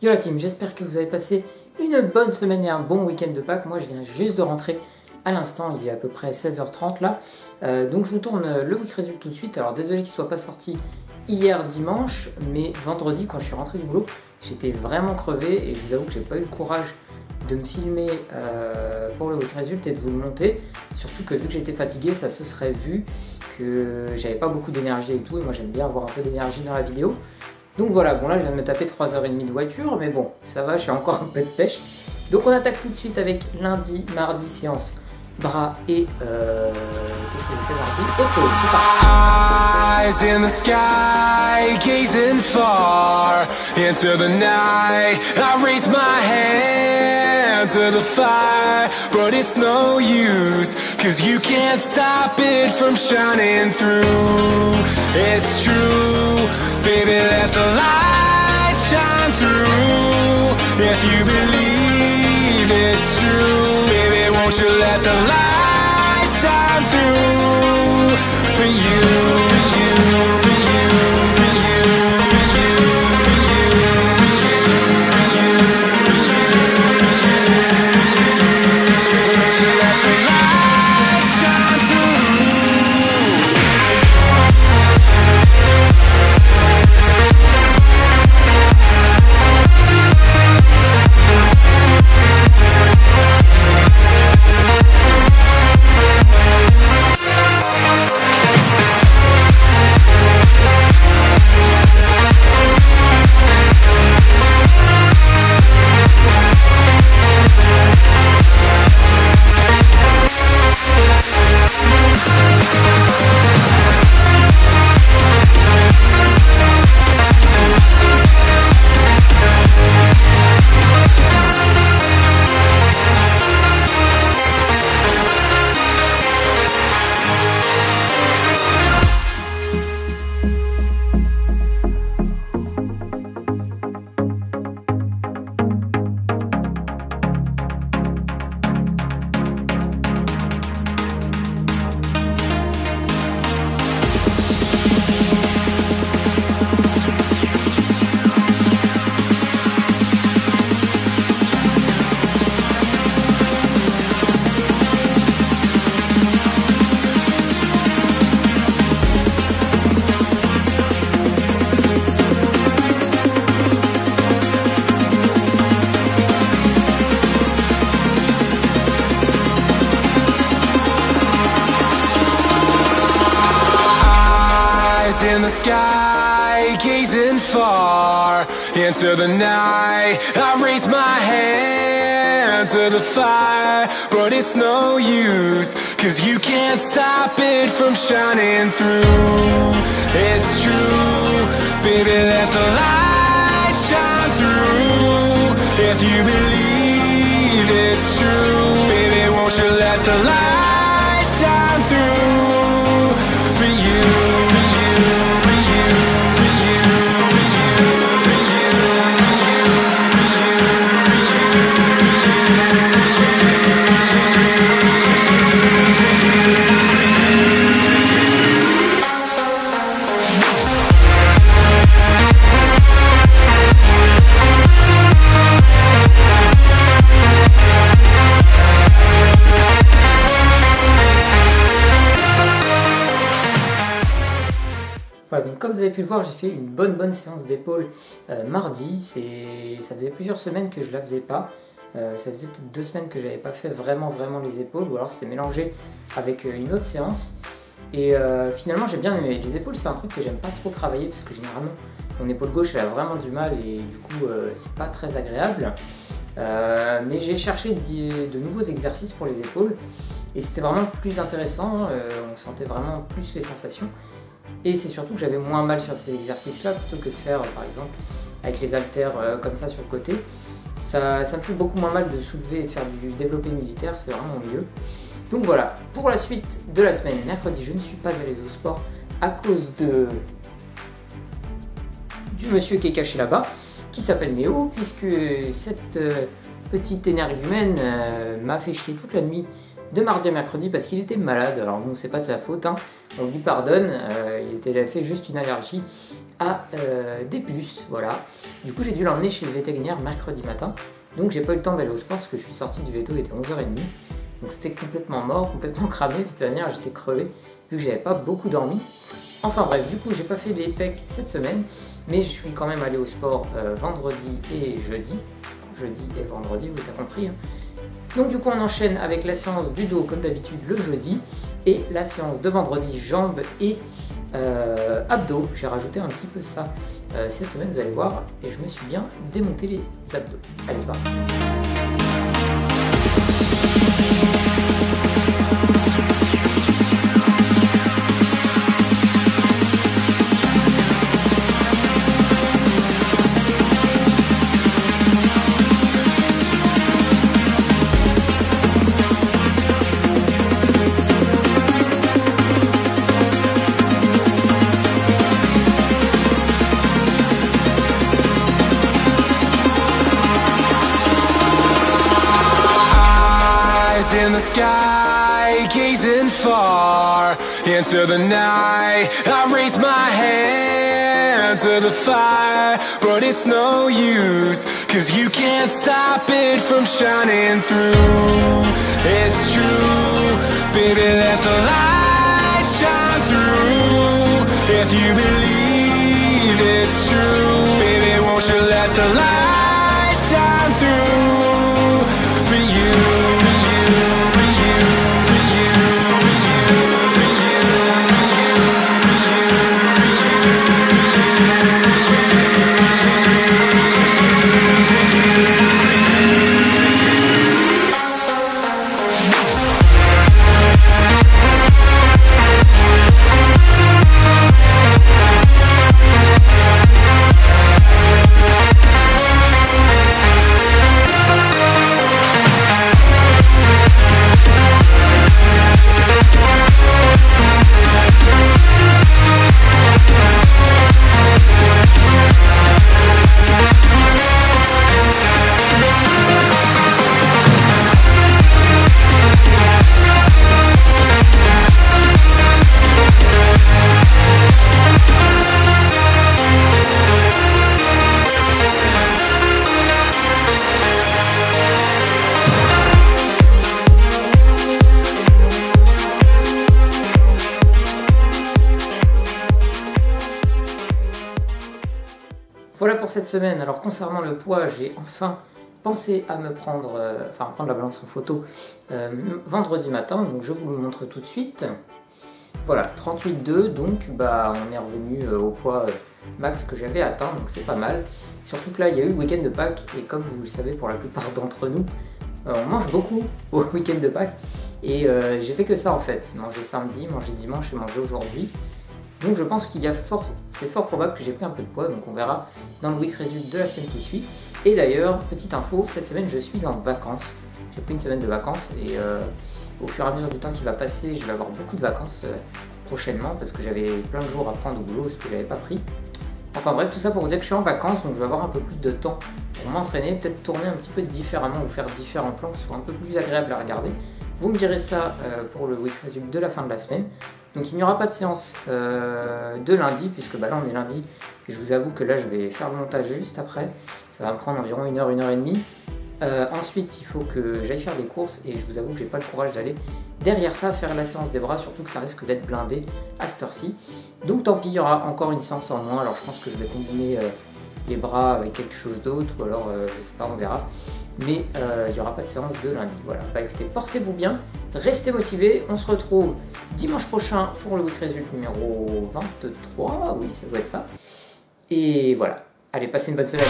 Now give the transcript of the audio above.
Yo la team, j'espère que vous avez passé une bonne semaine et un bon week-end de Pâques. Moi je viens juste de rentrer à l'instant, il est à peu près 16h30 là. Donc je vous tourne le week résultat tout de suite. Alors désolé qu'il ne soit pas sorti hier dimanche, mais vendredi quand je suis rentré du boulot, j'étais vraiment crevé et je vous avoue que j'ai pas eu le courage de me filmer pour le week résultat et de vous le monter. Surtout que vu que j'étais fatigué, ça se serait vu que j'avais pas beaucoup d'énergie et tout, et moi j'aime bien avoir un peu d'énergie dans la vidéo. Donc voilà, bon là je viens de me taper 3h30 de voiture, mais bon, ça va, j'ai encore un peu de pêche. Donc on attaque tout de suite avec lundi, mardi, séance bras et qu'est-ce que j'ai fait mardi? Épaules, c'est parti. Eyes in the sky, gazing far into the night. I raise my hand to the fire, but it's no use, 'cause you can't stop it from shining through. It's true, baby, let the light shine through. If you believe it's true, baby, won't you let the light shine through for you, for you, for you, for you, for you, for you, for you, won't you let the light shine through. In the sky, gazing far into the night. I raise my hand to the fire, but it's no use, 'cause you can't stop it from shining through. It's true, baby, let the light shine through. If you believe it's true, baby, won't you let the light shine through for you. Voilà, donc comme vous avez pu le voir, j'ai fait une bonne séance d'épaule mardi. Ça faisait plusieurs semaines que je la faisais pas. Ça faisait peut-être 2 semaines que j'avais pas fait vraiment les épaules, ou alors c'était mélangé avec une autre séance. Et finalement j'ai bien aimé. Les épaules, c'est un truc que j'aime pas trop travailler parce que généralement mon épaule gauche elle a vraiment du mal et du coup c'est pas très agréable. Mais j'ai cherché de nouveaux exercices pour les épaules et c'était vraiment plus intéressant. On sentait vraiment plus les sensations. Et c'est surtout que j'avais moins mal sur ces exercices-là plutôt que de faire, par exemple, avec les haltères comme ça sur le côté. Ça me fait beaucoup moins mal de soulever et de faire du développé militaire, c'est vraiment mieux. Donc voilà, pour la suite de la semaine, mercredi, je ne suis pas allé au sport à cause du monsieur qui est caché là-bas, qui s'appelle Méo, puisque cette petite énergumène m'a fait chier toute la nuit de mardi à mercredi parce qu'il était malade. Alors bon, c'est pas de sa faute, hein. On lui pardonne, il avait fait juste une allergie a des puces, voilà. Du coup j'ai dû l'emmener chez le vétérinaire mercredi matin, donc j'ai pas eu le temps d'aller au sport parce que je suis sorti du veto, il était 11h30, donc c'était complètement mort, complètement cramé, de toute manière j'étais crevé vu que j'avais pas beaucoup dormi. Enfin bref, du coup j'ai pas fait les pecs cette semaine, mais je suis quand même allé au sport vendredi et jeudi et vendredi, oui t'as compris hein. Donc du coup on enchaîne avec la séance du dos comme d'habitude le jeudi et la séance de vendredi jambes et abdos. J'ai rajouté un petit peu ça cette semaine, vous allez voir, et je me suis bien démonté les abdos. Allez c'est parti. In the sky, gazing far into the night, I raise my hand to the fire, but it's no use, 'cause you can't stop it from shining through. It's true, baby, let the light shine through. If you believe it's true, baby, won't you let the light shine through for you. Voilà pour cette semaine. Alors concernant le poids, j'ai enfin pensé à me prendre, prendre la balance en photo vendredi matin, donc je vous le montre tout de suite. Voilà, 38,2, donc on est revenu au poids max que j'avais atteint, donc c'est pas mal. Surtout que là, il y a eu le week-end de Pâques, et comme vous le savez pour la plupart d'entre nous, on mange beaucoup au week-end de Pâques, et j'ai fait que ça en fait, manger samedi, manger dimanche et manger aujourd'hui. Donc je pense qu'il y a c'est fort probable que j'ai pris un peu de poids, donc on verra dans le week result de la semaine qui suit. Et d'ailleurs, petite info, cette semaine je suis en vacances. J'ai pris une semaine de vacances et au fur et à mesure du temps qui va passer, je vais avoir beaucoup de vacances prochainement parce que j'avais plein de jours à prendre au boulot, ce que j'avais pas pris. Enfin bref, tout ça pour vous dire que je suis en vacances, donc je vais avoir un peu plus de temps pour m'entraîner, peut-être tourner un petit peu différemment ou faire différents plans qui soient un peu plus agréables à regarder. Vous me direz ça pour le week result de la fin de la semaine. Donc il n'y aura pas de séance de lundi, puisque là on est lundi, et je vous avoue que là je vais faire le montage juste après. Ça va me prendre environ 1 heure, 1 heure et demie. Ensuite il faut que j'aille faire des courses, et je vous avoue que j'ai pas le courage d'aller derrière ça faire la séance des bras, surtout que ça risque d'être blindé à cette heure-ci. Donc tant pis, il y aura encore une séance en moins, alors je pense que je vais combiner les bras avec quelque chose d'autre, ou alors je sais pas, on verra. Mais il n'y aura pas de séance de lundi. Voilà, écoutez, portez-vous bien, restez motivés, on se retrouve dimanche prochain pour le week result numéro 23, oui ça doit être ça. Et voilà, allez, passez une bonne semaine.